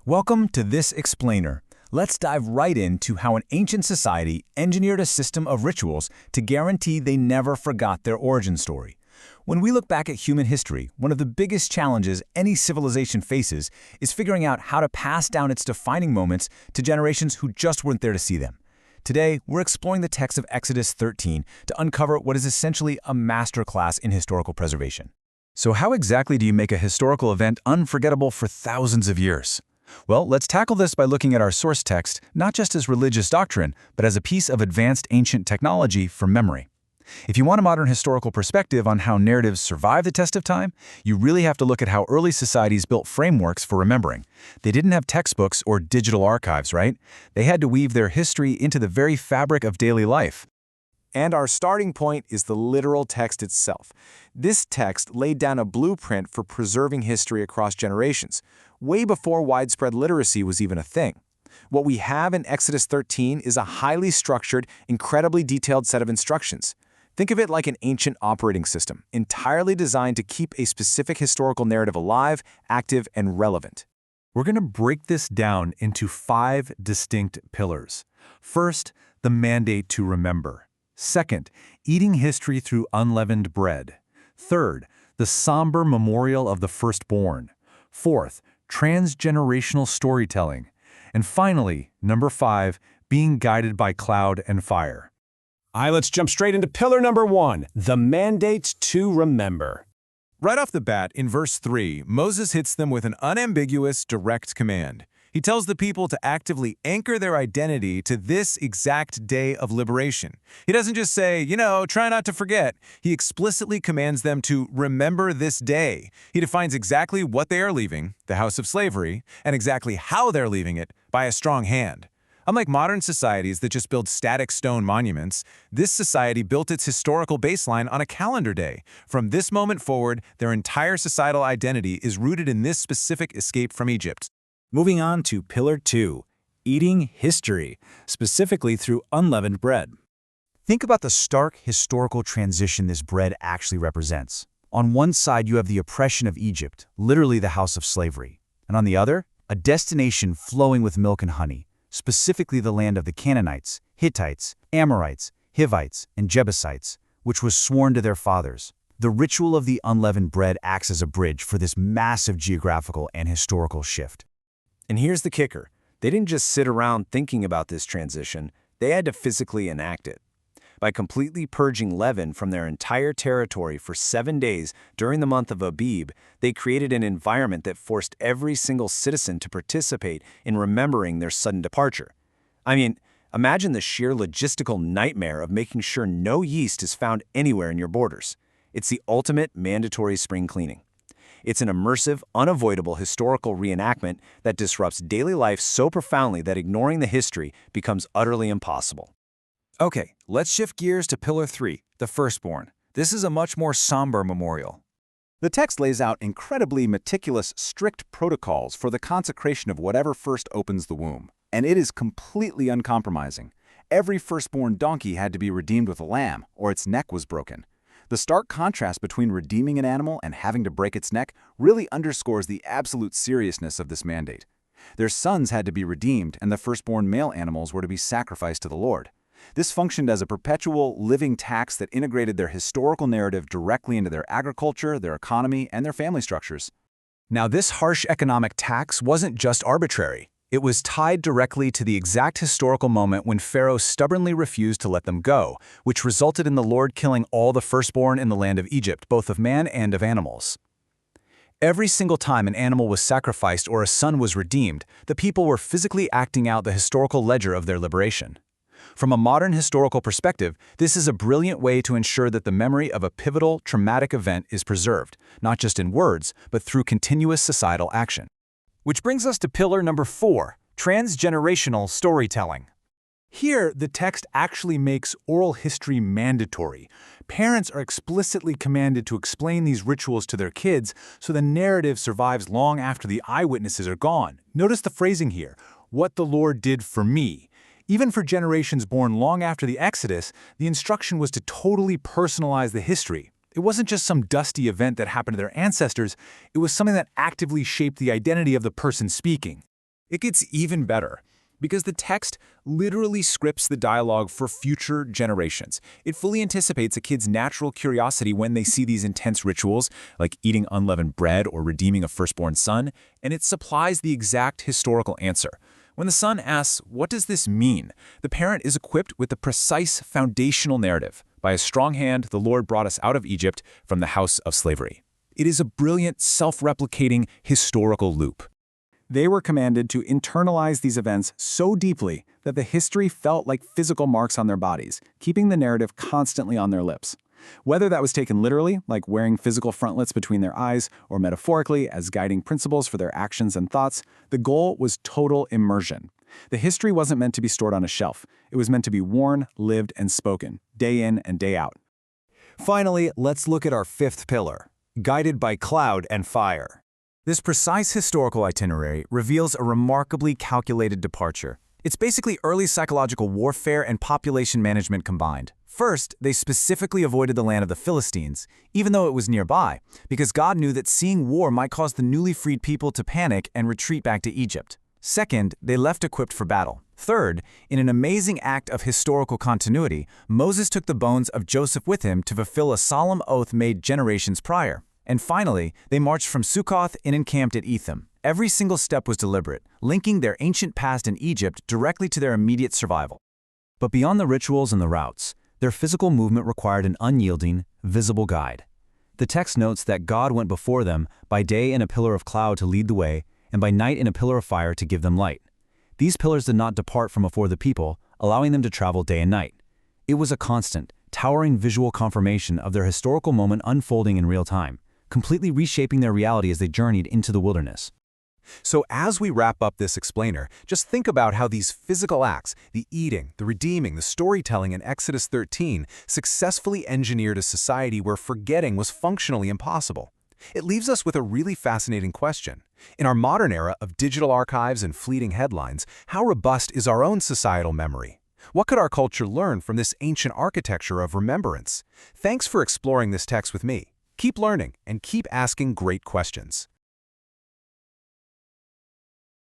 Welcome to This Explainer. Let's dive right into how an ancient society engineered a system of rituals to guarantee they never forgot their origin story. When we look back at human history, one of the biggest challenges any civilization faces is figuring out how to pass down its defining moments to generations who just weren't there to see them. Today, we're exploring the text of Exodus 13 to uncover what is essentially a masterclass in historical preservation. So how exactly do you make a historical event unforgettable for thousands of years? Well, let's tackle this by looking at our source text not just as religious doctrine, but as a piece of advanced ancient technology for memory. If you want a modern historical perspective on how narratives survive the test of time, you really have to look at how early societies built frameworks for remembering. They didn't have textbooks or digital archives, right? They had to weave their history into the very fabric of daily life. And our starting point is the literal text itself. This text laid down a blueprint for preserving history across generations, way before widespread literacy was even a thing. What we have in Exodus 13 is a highly structured, incredibly detailed set of instructions. Think of it like an ancient operating system, entirely designed to keep a specific historical narrative alive, active, and relevant. We're going to break this down into 5 distinct pillars. First, the mandate to remember. Second, eating history through unleavened bread. Third, the somber memorial of the firstborn. Fourth, transgenerational storytelling. And finally, number 5, being guided by cloud and fire. All right, let's jump straight into pillar number 1, the mandate to remember. Right off the bat, in verse 3, Moses hits them with an unambiguous, direct command. He tells the people to actively anchor their identity to this exact day of liberation. He doesn't just say, try not to forget. He explicitly commands them to remember this day. He defines exactly what they are leaving, the house of slavery, and exactly how they're leaving it, by a strong hand. Unlike modern societies that just build static stone monuments, this society built its historical baseline on a calendar day. From this moment forward, their entire societal identity is rooted in this specific escape from Egypt. Moving on to Pillar 2, eating history, specifically through unleavened bread. Think about the stark historical transition this bread actually represents. On one side, you have the oppression of Egypt, literally the house of slavery. And on the other, a destination flowing with milk and honey, specifically the land of the Canaanites, Hittites, Amorites, Hivites, and Jebusites, which was sworn to their fathers. The ritual of the unleavened bread acts as a bridge for this massive geographical and historical shift. And here's the kicker. They didn't just sit around thinking about this transition, they had to physically enact it. By completely purging leaven from their entire territory for 7 days during the month of Abib, they created an environment that forced every single citizen to participate in remembering their sudden departure. Imagine the sheer logistical nightmare of making sure no yeast is found anywhere in your borders. It's the ultimate mandatory spring cleaning. It's an immersive, unavoidable historical reenactment that disrupts daily life so profoundly that ignoring the history becomes utterly impossible. Okay, let's shift gears to Pillar 3, the firstborn. This is a much more somber memorial. The text lays out incredibly meticulous, strict protocols for the consecration of whatever first opens the womb. And it is completely uncompromising. Every firstborn donkey had to be redeemed with a lamb, or its neck was broken. The stark contrast between redeeming an animal and having to break its neck really underscores the absolute seriousness of this mandate. Their sons had to be redeemed, and the firstborn male animals were to be sacrificed to the Lord. This functioned as a perpetual, living tax that integrated their historical narrative directly into their agriculture, their economy, and their family structures. Now, this harsh economic tax wasn't just arbitrary. It was tied directly to the exact historical moment when Pharaoh stubbornly refused to let them go, which resulted in the Lord killing all the firstborn in the land of Egypt, both of man and of animals. Every single time an animal was sacrificed or a son was redeemed, the people were physically acting out the historical ledger of their liberation. From a modern historical perspective, this is a brilliant way to ensure that the memory of a pivotal, traumatic event is preserved, not just in words, but through continuous societal action. Which brings us to pillar number 4, transgenerational storytelling. Here, the text actually makes oral history mandatory. Parents are explicitly commanded to explain these rituals to their kids so the narrative survives long after the eyewitnesses are gone. Notice the phrasing here, what the Lord did for me. Even for generations born long after the Exodus, the instruction was to totally personalize the history. It wasn't just some dusty event that happened to their ancestors, it was something that actively shaped the identity of the person speaking. It gets even better, because the text literally scripts the dialogue for future generations. It fully anticipates a kid's natural curiosity when they see these intense rituals, like eating unleavened bread or redeeming a firstborn son, and it supplies the exact historical answer. When the son asks, "What does this mean?" the parent is equipped with the precise foundational narrative. By a strong hand, the Lord brought us out of Egypt from the house of slavery. It is a brilliant, self-replicating historical loop. They were commanded to internalize these events so deeply that the history felt like physical marks on their bodies, keeping the narrative constantly on their lips. Whether that was taken literally, like wearing physical frontlets between their eyes, or metaphorically as guiding principles for their actions and thoughts, the goal was total immersion. The history wasn't meant to be stored on a shelf. It was meant to be worn, lived, and spoken, day in and day out. Finally, let's look at our fifth pillar, guided by cloud and fire. This precise historical itinerary reveals a remarkably calculated departure. It's basically early psychological warfare and population management combined. First, they specifically avoided the land of the Philistines, even though it was nearby, because God knew that seeing war might cause the newly freed people to panic and retreat back to Egypt. Second, they left equipped for battle. Third, in an amazing act of historical continuity, Moses took the bones of Joseph with him to fulfill a solemn oath made generations prior. And finally, they marched from Sukkoth and encamped at Etham. Every single step was deliberate, linking their ancient past in Egypt directly to their immediate survival. But beyond the rituals and the routes, their physical movement required an unyielding, visible guide. The text notes that God went before them by day in a pillar of cloud to lead the way, and by night in a pillar of fire to give them light. These pillars did not depart from before the people, allowing them to travel day and night. It was a constant, towering visual confirmation of their historical moment unfolding in real time, completely reshaping their reality as they journeyed into the wilderness. So as we wrap up this explainer, just think about how these physical acts, the eating, the redeeming, the storytelling in Exodus 13, successfully engineered a society where forgetting was functionally impossible. It leaves us with a really fascinating question. In our modern era of digital archives and fleeting headlines, how robust is our own societal memory? What could our culture learn from this ancient architecture of remembrance? Thanks for exploring this text with me. Keep learning and keep asking great questions.